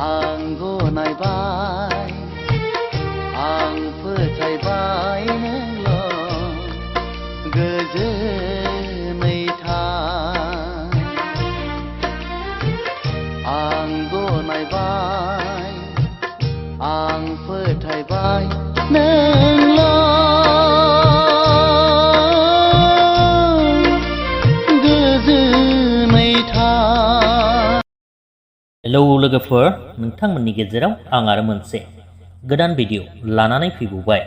आं गनायबाय आं फोथायबाय नोंल' गोजोनै था आं गनायबाय आं फोथायबाय नोंल' गोजोनै था। हेलौ लोगोफोर, नोंथांमोननि गेजेराव आं आरो मोनसे गोदान भिडिअ लानानै फैबावबाय।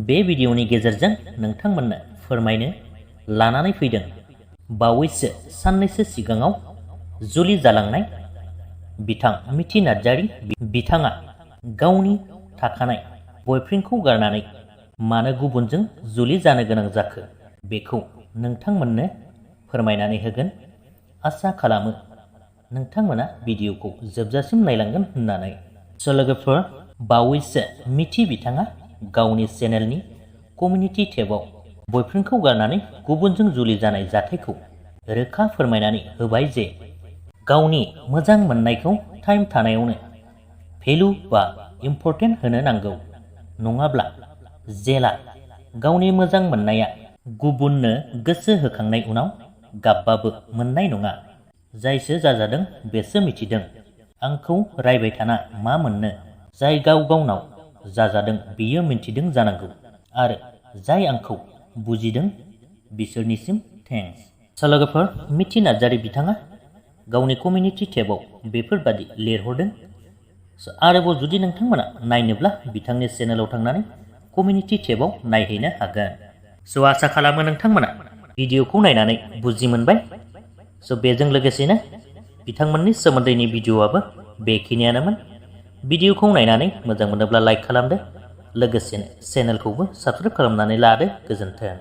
बे भिडिअनि गेजेरजों नोंथांमोननो फोरमायनो लानानै फैदों बावैसो साननैसो सिगाङाव जुलि जालांनाय बिथां मिथि नार्जारी बिथाङा गावनि थाखानाय बयफ्रेन्डखौ गारनानै मानो गुबुनजों जुलि जानो गोनां जाखो बेखौ नोंथांमोननो फोरमायनानै होगोन। आसा खालामो नोंथांमोना भिडिअखौ जोबजासिम नायलांगोन होननानै। लोगोफोर, बावैसो मिथि बिथाङा गावनि चेनेलनि कमिउनिटि टेबाव बयफ्रेन्डखौ गारनानै गुबुनजों जुलि जानाय जाथायखौ रोखा फोरमायनानै होबाय जे गावनि मोजां मोननायखौ टाइम थानायावनो भेलु बा इम्परटेन्ट होनो नांगौ, नङाब्ला जेला गावनि मोजां मोननाया गुबुननो गोसो होखांनाय उनाव गाबबाबो मोननाय नङा। जायसो जाजादों बेसो मिथिदों। आंखौ रायबाय थाना मा मोननो, जाय गाव गावनाव जाजादों बियो मिन्थिदों जानांगौ, आरो जाय आंखौ बुजिदों बिसोरनिसिम थेंक्स। लोगोफोर, मिथि नार्जारी बिथाङा गावनि कमिउनिटि टेबाव बेफोरबादि लिरहरदों। आरोबाव जुदि नोंथांमोना नायनोब्ला बिथांनि चेनेलाव थांनानै कमिउनिटि टेबाव नायहैनो हागोन। आसा खालामो नोंथांमोना भिडिअखौ नायनानै बुजि मोनबाय। बेजों लोगोसेनो बिथांमोननि सोमोन्दैनि भिडिअआबो बेखिनियानोमोन। भिडिअखौ नायनानै मोजां मोनोब्ला लाइक खालामदो, लोगोसेनो चेनेलखौबो साबस्क्राइब खालामनानै लादो। गोजोन्थों।